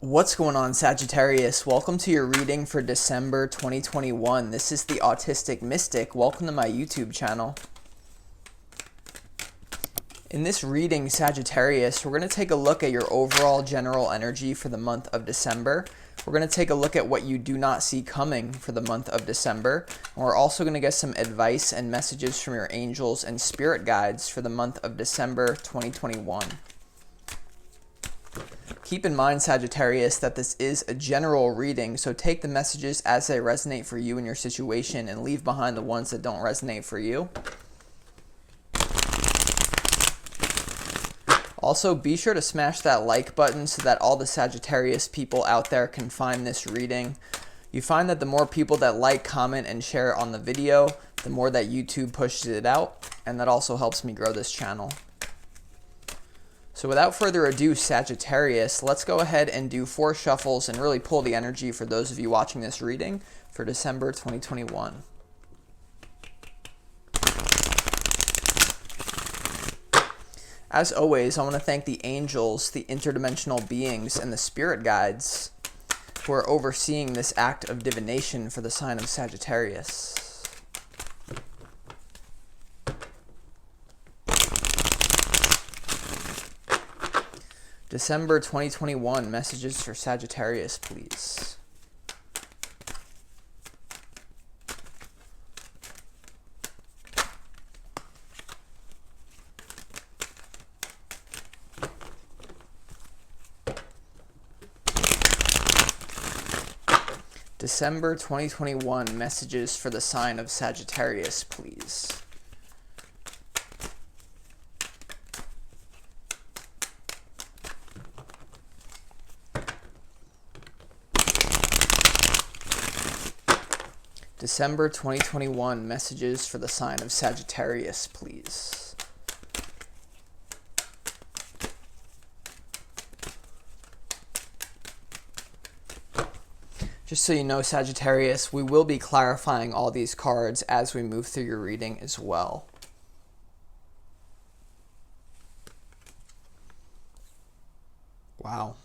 What's going on, Sagittarius? Welcome to your reading for December 2021. This is the Autistic Mystic. Welcome to my YouTube channel. In this reading, Sagittarius, we're going to take a look at your overall general energy for the month of December. We're going to take a look at what you do not see coming for the month of December. And we're also going to get some advice and messages from your angels and spirit guides for the month of December 2021. Keep in mind, Sagittarius, that this is a general reading, so take the messages as they resonate for you and your situation and leave behind the ones that don't resonate for you. Also, be sure to smash that like button so that all the Sagittarius people out there can find this reading. You find that the more people that like, comment, and share on the video, the more that YouTube pushes it out, and that also helps me grow this channel. So without further ado, Sagittarius, let's go ahead and do 4 shuffles and really pull the energy for those of you watching this reading for December 2021. As always, I want to thank the angels, the interdimensional beings, and the spirit guides who are overseeing this act of divination for the sign of Sagittarius. December 2021, messages for Sagittarius, please. December 2021, messages for the sign of Sagittarius, please. December 2021, messages for the sign of Sagittarius, please. Just so you know, Sagittarius, we will be clarifying all these cards as we move through your reading as well. Wow.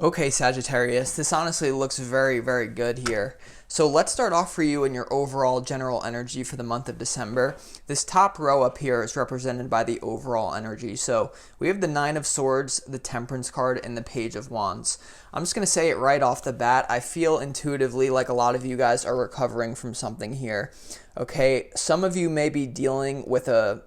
Okay, Sagittarius, this honestly looks very, very good here. So let's start off for you in your overall general energy for the month of December. This top row up here is represented by the overall energy. So we have the 9 of Swords, the Temperance card, and the Page of Wands. I'm just going to say it right off the bat. I feel intuitively like a lot of you guys are recovering from something here. Okay, some of you may be dealing with a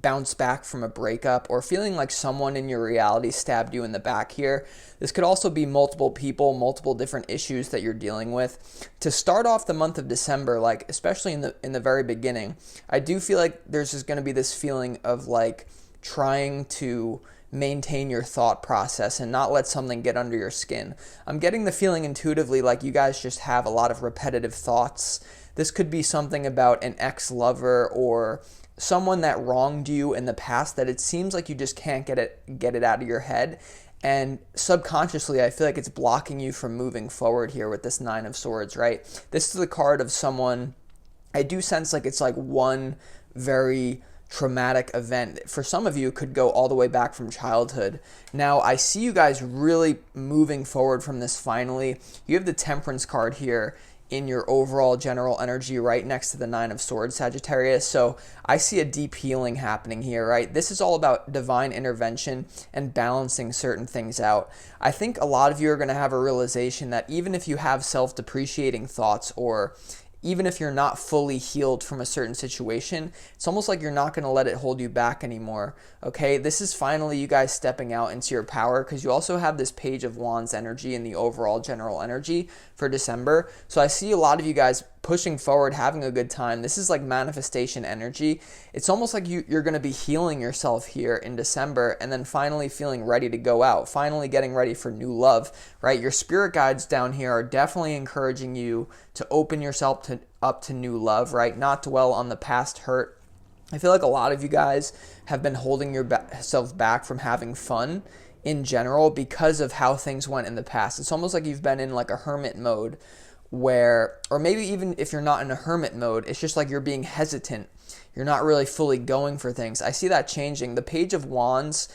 bounce back from a breakup or feeling like someone in your reality stabbed you in the back here. This could also be multiple people, multiple different issues that you're dealing with. To start off the month of December, like especially in the very beginning, I do feel like there's just going to be this feeling of like trying to maintain your thought process and not let something get under your skin. I'm getting the feeling intuitively like you guys just have a lot of repetitive thoughts. This could be something about an ex-lover or someone that wronged you in the past that it seems like you just can't get it out of your head. And subconsciously, I feel like it's blocking you from moving forward here with this 9 of Swords, right? This is the card of someone, I do sense like it's like one very traumatic event. For some of you, it could go all the way back from childhood. Now, I see you guys really moving forward from this finally. You have the Temperance card here in your overall general energy right next to the 9 of Swords, Sagittarius. So I see a deep healing happening here, right? This is all about divine intervention and balancing certain things out. I think a lot of you are going to have a realization that even if you have self-depreciating thoughts or even if you're not fully healed from a certain situation, it's almost like you're not going to let it hold you back anymore, okay? This is finally you guys stepping out into your power because you also have this Page of Wands energy in the overall general energy for December. So I see a lot of you guys pushing forward, having a good time. This is like manifestation energy. It's almost like you're going to be healing yourself here in December and then finally feeling ready to go out, finally getting ready for new love, right? Your spirit guides down here are definitely encouraging you to open yourself up to new love, right? Not dwell on the past hurt. I feel like a lot of you guys have been holding yourself back from having fun in general because of how things went in the past. It's almost like you've been in like a hermit mode where, or maybe even if you're not in a hermit mode, it's just like you're being hesitant. You're not really fully going for things. I see that changing. The Page of Wands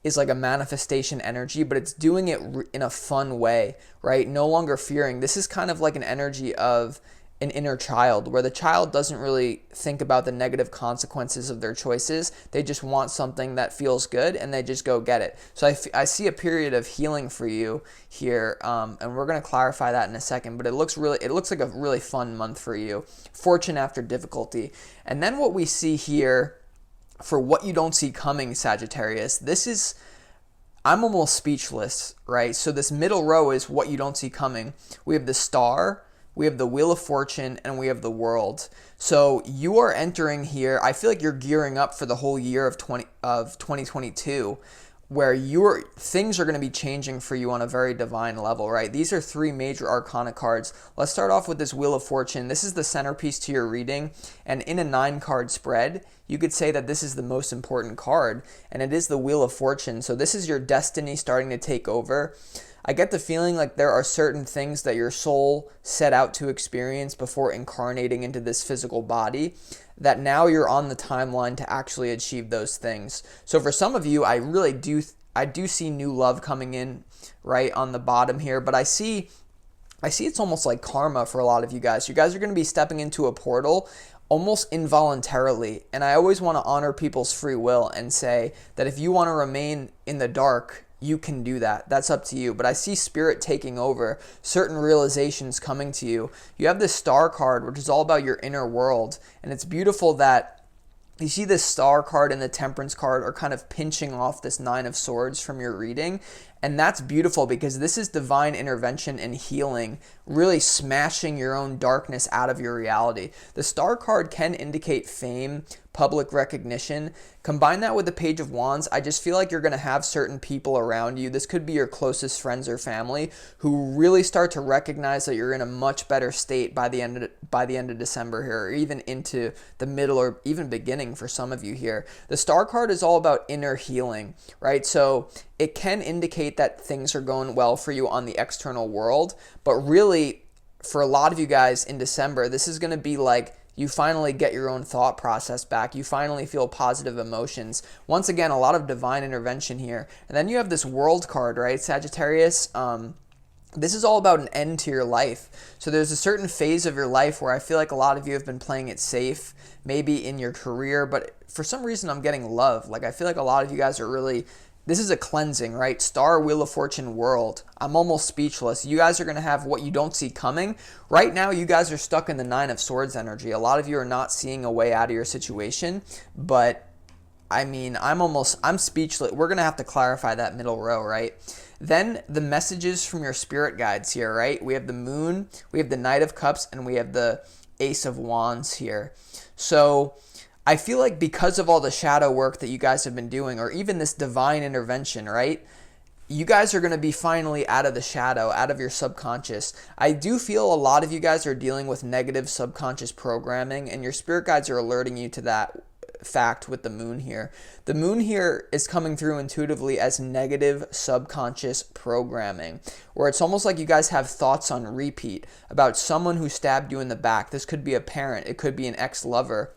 is like a manifestation energy, but it's doing it in a fun way, right? No longer fearing. This is kind of like an energy of an inner child, where the child doesn't really think about the negative consequences of their choices. They just want something that feels good, and they just go get it. So I see a period of healing for you here, and we're going to clarify that in a second. But it looks like a really fun month for you. Fortune after difficulty, and then what we see here for what you don't see coming, Sagittarius. I'm almost speechless, right? So this middle row is what you don't see coming. We have the Star, we have the Wheel of Fortune, and we have the World. So you are entering here. I feel like you're gearing up for the whole year of 2022, where things are going to be changing for you on a very divine level, right? These are 3 major arcana cards. Let's start off with this Wheel of Fortune. This is the centerpiece to your reading, and in a 9-card spread, you could say that this is the most important card, and it is the Wheel of Fortune. So this is your destiny starting to take over. I get the feeling like there are certain things that your soul set out to experience before incarnating into this physical body, that now you're on the timeline to actually achieve those things. So for some of you, I do see new love coming in right on the bottom here, but I see it's almost like karma for a lot of you guys. You guys are going to be stepping into a portal almost involuntarily, and I always want to honor people's free will and say that if you want to remain in the dark, you can do that. That's up to you. But I see spirit taking over, certain realizations coming to you. You have this Star card, which is all about your inner world. And it's beautiful that you see this Star card and the Temperance card are kind of pinching off this 9 of Swords from your reading. And that's beautiful because this is divine intervention and healing, really smashing your own darkness out of your reality. The Star card can indicate fame, public recognition. Combine that with the Page of Wands, I just feel like you're going to have certain people around you. This could be your closest friends or family who really start to recognize that you're in a much better state by the end of December here, or even into the middle or even beginning for some of you here. The Star card is all about inner healing, right? So it can indicate that things are going well for you on the external world, but really for a lot of you guys in December, this is going to be like you finally get your own thought process back. You finally feel positive emotions. Once again, a lot of divine intervention here. And then you have this World card, right, Sagittarius? This is all about an end to your life. So there's a certain phase of your life where I feel like a lot of you have been playing it safe, maybe in your career, but for some reason I'm getting love. Like I feel like a lot of you guys are really, this is a cleansing, right? Star, Wheel of Fortune, World. I'm almost speechless. You guys are going to have what you don't see coming. Right now, you guys are stuck in the 9 of Swords energy. A lot of you are not seeing a way out of your situation, but I mean, I'm speechless. We're going to have to clarify that middle row, right? Then the messages from your spirit guides here, right? We have the Moon, we have the Knight of Cups, and we have the Ace of Wands here. So I feel like because of all the shadow work that you guys have been doing, or even this divine intervention, right? You guys are going to be finally out of the shadow, out of your subconscious. I do feel a lot of you guys are dealing with negative subconscious programming, and your spirit guides are alerting you to that fact with the Moon here. The Moon here is coming through intuitively as negative subconscious programming, where it's almost like you guys have thoughts on repeat about someone who stabbed you in the back. This could be a parent, it could be an ex-lover.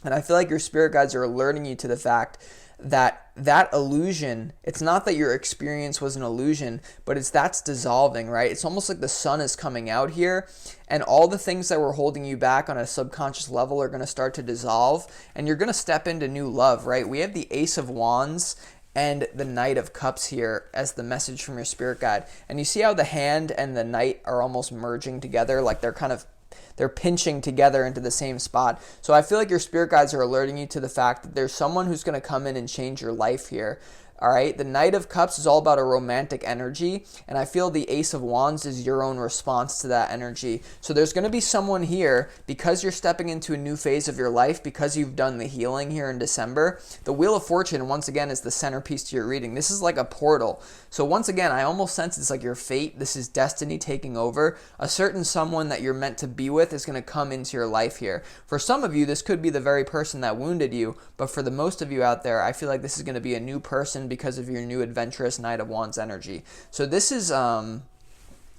And I feel like your spirit guides are alerting you to the fact that that illusion, it's not that your experience was an illusion, but that's dissolving, right? It's almost like the sun is coming out here, and all the things that were holding you back on a subconscious level are going to start to dissolve, and you're going to step into new love, right? We have the Ace of Wands and the Knight of Cups here as the message from your spirit guide. And you see how the hand and the Knight are almost merging together, like they're pinching together into the same spot. So I feel like your spirit guides are alerting you to the fact that there's someone who's going to come in and change your life here. All right, the Knight of Cups is all about a romantic energy, and I feel the Ace of Wands is your own response to that energy. So there's going to be someone here, because you're stepping into a new phase of your life, because you've done the healing here in December. The Wheel of Fortune, once again, is the centerpiece to your reading. This is like a portal. So once again, I almost sense it's like your fate. This is destiny taking over. A certain someone that you're meant to be with is going to come into your life here. For some of you, this could be the very person that wounded you, but for the most of you out there, I feel like this is going to be a new person because of your new adventurous Knight of Wands energy. So this is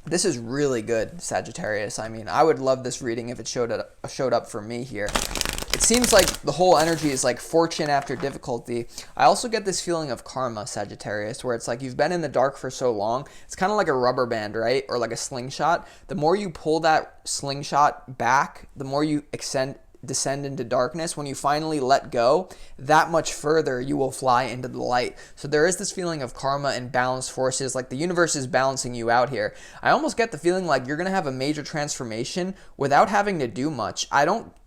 This is really good, Sagittarius. I mean, I would love this reading if it showed up for me here. It seems like the whole energy is like fortune after difficulty. I also get this feeling of karma, Sagittarius, where it's like you've been in the dark for so long. It's kind of like a rubber band, right? Or like a slingshot. The more you pull that slingshot back, the more you descend into darkness. When you finally let go, that much further you will fly into the light. So there is this feeling of karma and balanced forces, like the universe is balancing you out here. I almost get the feeling like you're going to have a major transformation without having to do much.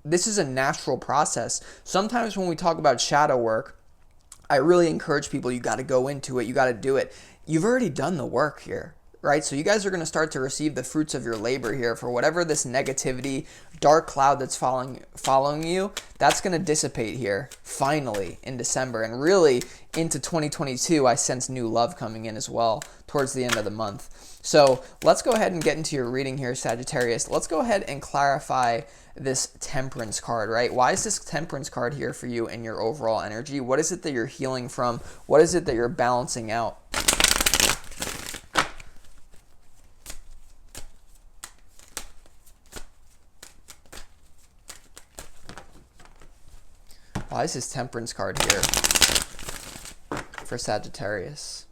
This is a natural process. Sometimes when we talk about shadow work, I really encourage people, you got to go into it, you got to do it. You've already done the work here, right? So you guys are going to start to receive the fruits of your labor here for whatever this negativity, dark cloud that's following you, that's going to dissipate here finally in December. And really into 2022, I sense new love coming in as well towards the end of the month. So let's go ahead and get into your reading here, Sagittarius. Let's go ahead and clarify this Temperance card, right? Why is this Temperance card here for you in your overall energy? What is it that you're healing from? What is it that you're balancing out? Why is this Temperance card here for Sagittarius?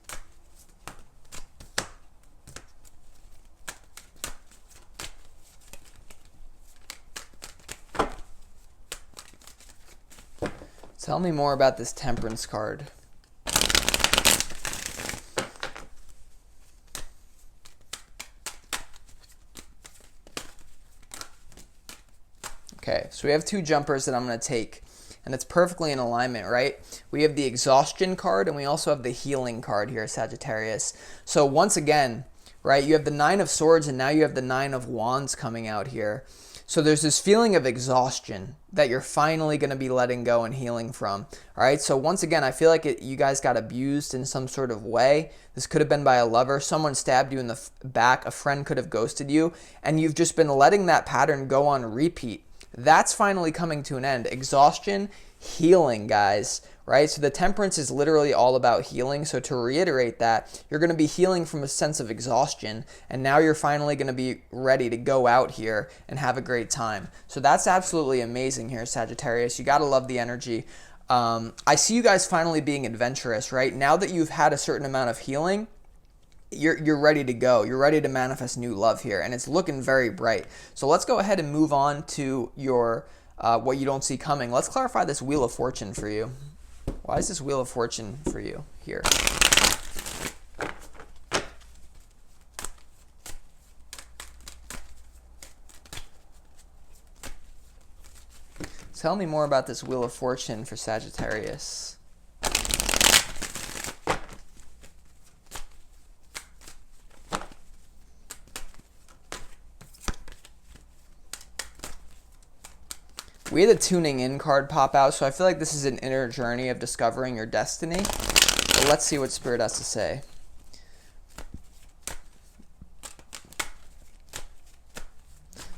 Tell me more about this Temperance card. Okay, so we have two jumpers that I'm going to take, and it's perfectly in alignment, right? We have the Exhaustion card, and we also have the Healing card here, Sagittarius. So once again, right, you have the Nine of Swords, and now you have the Nine of Wands coming out here. So there's this feeling of exhaustion that you're finally going to be letting go and healing from. All right. So once again, I feel like you guys got abused in some sort of way. This could have been by a lover. Someone stabbed you in the back. A friend could have ghosted you. And you've just been letting that pattern go on repeat. That's finally coming to an end. Exhaustion, healing, guys. Right? So the Temperance is literally all about healing. So to reiterate that, you're going to be healing from a sense of exhaustion, and now you're finally going to be ready to go out here and have a great time. So that's absolutely amazing here, Sagittarius. You got to love the energy. I see you guys finally being adventurous, right? Now that you've had a certain amount of healing, you're ready to go. You're ready to manifest new love here, and it's looking very bright. So let's go ahead and move on to your what you don't see coming. Let's clarify this Wheel of Fortune for you. Why is this Wheel of Fortune for you here? Tell me more about this Wheel of Fortune for Sagittarius. We had a Tuning In card pop out, so I feel like this is an inner journey of discovering your destiny. But let's see what Spirit has to say.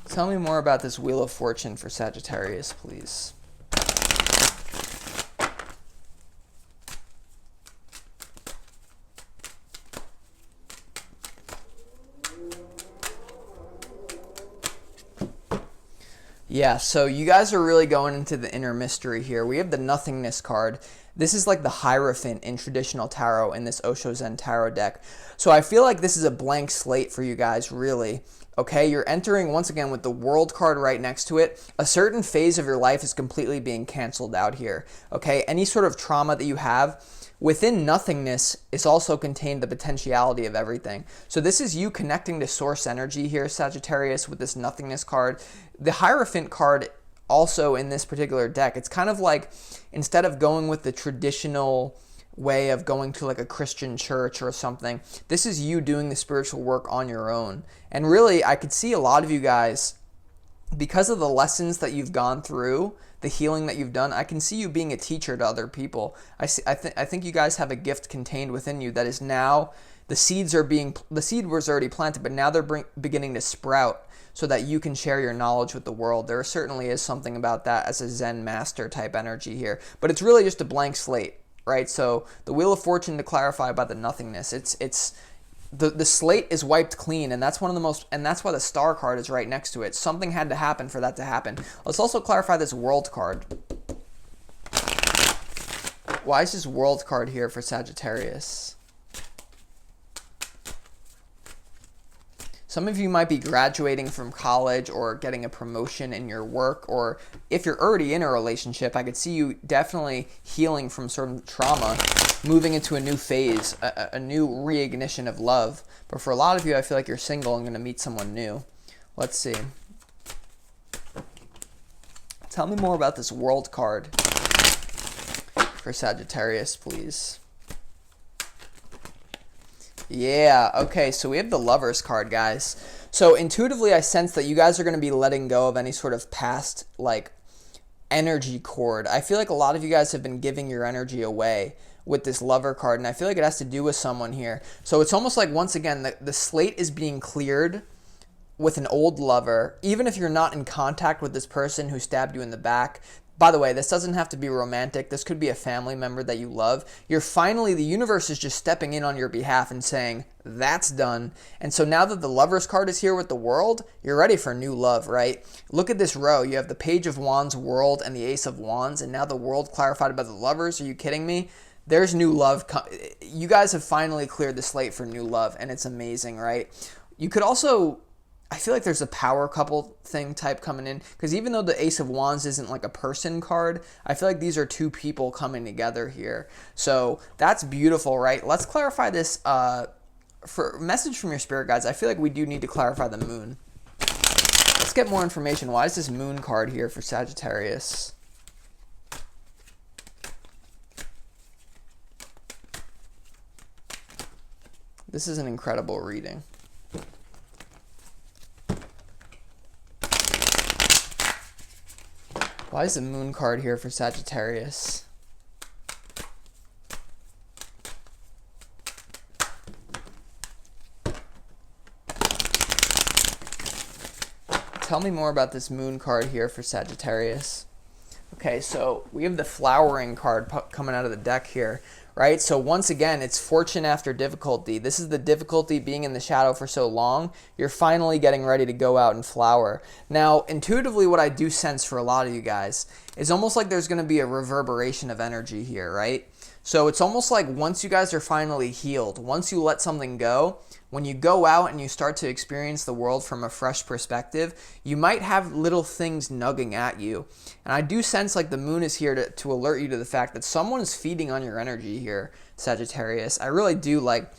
Tell me more about this Wheel of Fortune for Sagittarius, please. Yeah, so you guys are really going into the inner mystery here. We have the Nothingness card. This is like the Hierophant in traditional tarot in this Osho Zen tarot deck. So I feel like this is a blank slate for you guys, really. Okay, you're entering, once again, with the World card right next to it. A certain phase of your life is completely being canceled out here. Okay, any sort of trauma that you have, within nothingness is also contained the potentiality of everything. So this is you connecting to source energy here, Sagittarius, with this Nothingness card. The Hierophant card also in this particular deck, it's kind of like instead of going with the traditional way of going to like a Christian church or something, this is you doing the spiritual work on your own. And really, I could see a lot of you guys, because of the lessons that you've gone through, the healing that you've done, I can see you being a teacher to other people. I think you guys have a gift contained within you that is now, the seed was already planted, but now they're beginning to sprout so that you can share your knowledge with the world. There certainly is something about that as a Zen master type energy here, but it's really just a blank slate, right? So the Wheel of Fortune, to clarify about the Nothingness, it's the slate is wiped clean, and that's one of the most, and that's why the Star card is right next to it. Something had to happen for that to happen. Let's also clarify this World card. Why is this World card here for Sagittarius? Some of you might be graduating from college or getting a promotion in your work, or if you're already in a relationship, I could see you definitely healing from certain trauma, moving into a new phase, a new reignition of love. But for a lot of you, I feel like you're single and going to meet someone new. Let's see. Tell me more about this World card for Sagittarius, please. Yeah, okay, so we have the Lovers card, guys. So intuitively, I sense that you guys are going to be letting go of any sort of past, like, energy cord. I feel like a lot of you guys have been giving your energy away with this Lover card, and I feel like it has to do with someone here. So it's almost like, once again, the slate is being cleared with an old lover, even if you're not in contact with this person who stabbed you in the back. By the way, this doesn't have to be romantic. This could be a family member that you love. You're finally, the universe is just stepping in on your behalf and saying, that's done. And so now that the Lovers card is here with the World, you're ready for new love, right? Look at this row. You have the Page of Wands, World, and the Ace of Wands, and now the World clarified by the Lovers. Are you kidding me? There's new love. You guys have finally cleared the slate for new love, and it's amazing, right? You could also, I feel like there's a power couple thing type coming in, because even though the Ace of Wands isn't like a person card, I feel like these are two people coming together here. So that's beautiful, right? Let's clarify this for message from your spirit guides. I feel like we do need to clarify the moon. Let's get more information. Why is this Moon card here for Sagittarius? This is an incredible reading. Why is the Moon card here for Sagittarius? Tell me more about this Moon card here for Sagittarius. Okay, so we have the Flowering card coming out of the deck here, right? So once again, it's fortune after difficulty. This is the difficulty being in the shadow for so long. You're finally getting ready to go out and flower. Now, intuitively, what I do sense for a lot of you guys is almost like there's going to be a reverberation of energy here, right? So it's almost like once you guys are finally healed, once you let something go, when you go out and you start to experience the world from a fresh perspective, you might have little things nugging at you. And I do sense like the moon is here to alert you to the fact that someone is feeding on your energy here, Sagittarius. I really do, like,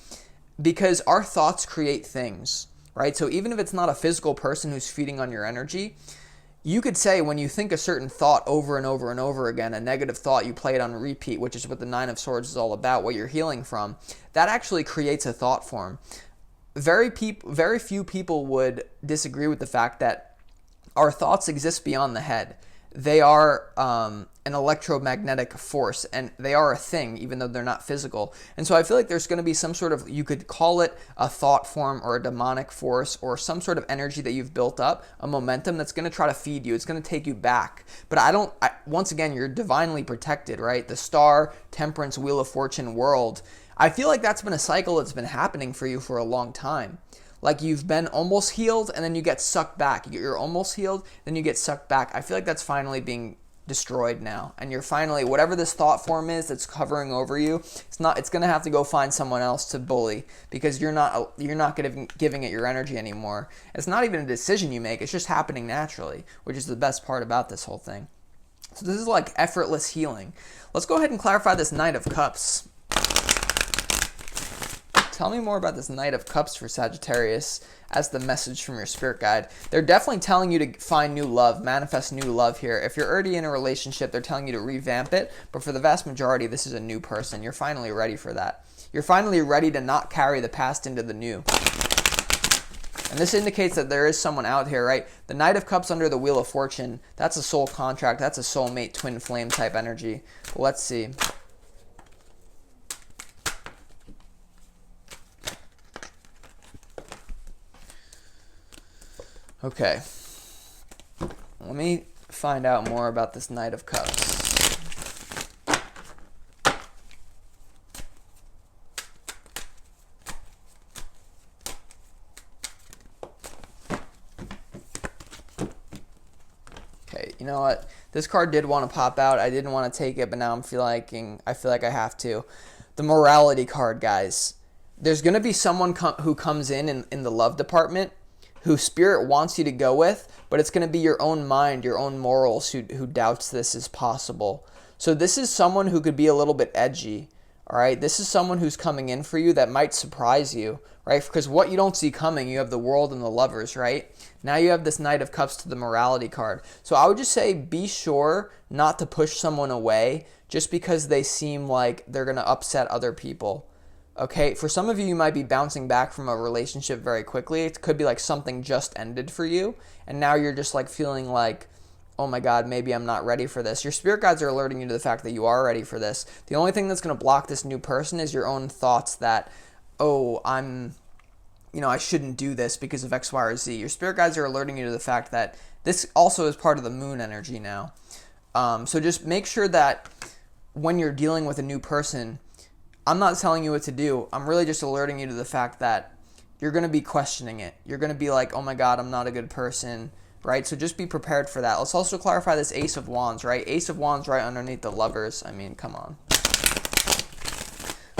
because our thoughts create things, right? So even if it's not a physical person who's feeding on your energy, you could say when you think a certain thought over and over and over again, a negative thought, you play it on repeat, which is what the Nine of Swords is all about, what you're healing from, that actually creates a thought form. Very few people would disagree with the fact that our thoughts exist beyond the head. They are an electromagnetic force, and they are a thing, even though they're not physical. And so I feel like there's going to be some sort of, you could call it a thought form or a demonic force or some sort of energy that you've built up, a momentum that's going to try to feed you. It's going to take you back. But once again, you're divinely protected, right? The Star, Temperance, Wheel of Fortune, World. I feel like that's been a cycle that's been happening for you for a long time. Like you've been almost healed and then you get sucked back. You're almost healed, then you get sucked back. I feel like that's finally being destroyed now. And you're finally, whatever this thought form is that's hovering over you, it's going to have to go find someone else to bully, because you're not giving it your energy anymore. It's not even a decision you make. It's just happening naturally, which is the best part about this whole thing. So this is like effortless healing. Let's go ahead and clarify this Knight of Cups. Tell me more about this Knight of Cups for Sagittarius as the message from your spirit guide. They're definitely telling you to find new love, manifest new love here. If you're already in a relationship, they're telling you to revamp it. But for the vast majority, this is a new person. You're finally ready for that. You're finally ready to not carry the past into the new. And this indicates that there is someone out here, right? The Knight of Cups under the Wheel of Fortune, that's a soul contract. That's a soulmate, twin flame type energy. Let's see. Okay, let me find out more about this Knight of Cups. know what? This card did want to pop out. I didn't want to take it, but now I feel like I have to. The morality card, guys. There's going to be someone who comes in the love department who spirit wants you to go with, but it's going to be your own mind, your own morals who doubts this is possible. So this is someone who could be a little bit edgy, all right? This is someone who's coming in for you that might surprise you, right? Because what you don't see coming, you have the World and the Lovers, right? Now you have this Knight of Cups to the morality card. So I would just say be sure not to push someone away just because they seem like they're going to upset other people. Okay, for some of you, you might be bouncing back from a relationship very quickly. It could be like something just ended for you, and now you're just like feeling like, oh my God, maybe I'm not ready for this. Your spirit guides are alerting you to the fact that you are ready for this. The only thing that's going to block this new person is your own thoughts that, oh, I shouldn't do this because of X, Y, or Z. Your spirit guides are alerting you to the fact that this also is part of the moon energy now. So just make sure that when you're dealing with a new person, I'm not telling you what to do. I'm really just alerting you to the fact that you're going to be questioning it. You're going to be like, oh my God, I'm not a good person, right? So just be prepared for that. Let's also clarify this Ace of Wands, right? Ace of Wands right underneath the Lovers. I mean, come on.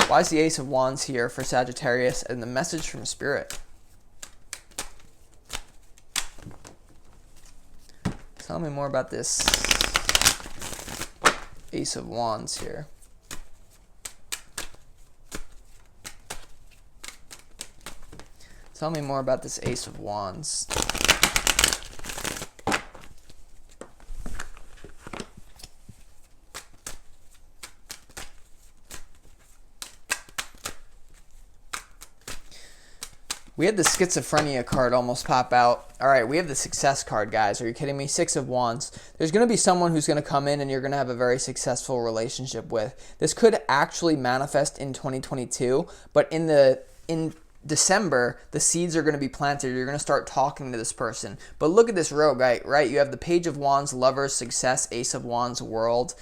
Why is the Ace of Wands here for Sagittarius and the message from Spirit? Tell me more about this Ace of Wands here. Tell me more about this Ace of Wands. We had the schizophrenia card almost pop out. All right, we have the success card, guys. Are you kidding me? Six of Wands. There's going to be someone who's going to come in and you're going to have a very successful relationship with. This could actually manifest in 2022, but in December, the seeds are going to be planted. You're going to start talking to this person. But look at this rogue, right? You have the Page of Wands, Lovers, Success, Ace of Wands, World.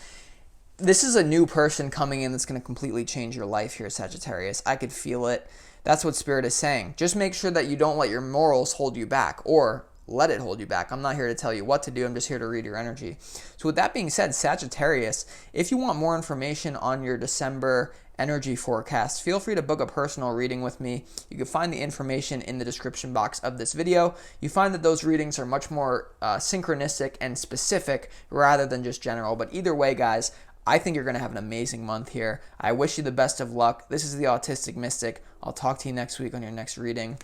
This is a new person coming in that's going to completely change your life here, Sagittarius. I could feel it. That's what Spirit is saying. Just make sure that you don't let your morals hold you back or let it hold you back. I'm not here to tell you what to do. I'm just here to read your energy. So with that being said, Sagittarius, if you want more information on your December energy forecast, feel free to book a personal reading with me. You can find the information in the description box of this video. You find that those readings are much more synchronistic and specific rather than just general. But either way, guys, I think you're going to have an amazing month here. I wish you the best of luck. This is the Autistic Mystic. I'll talk to you next week on your next reading.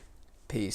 Peace.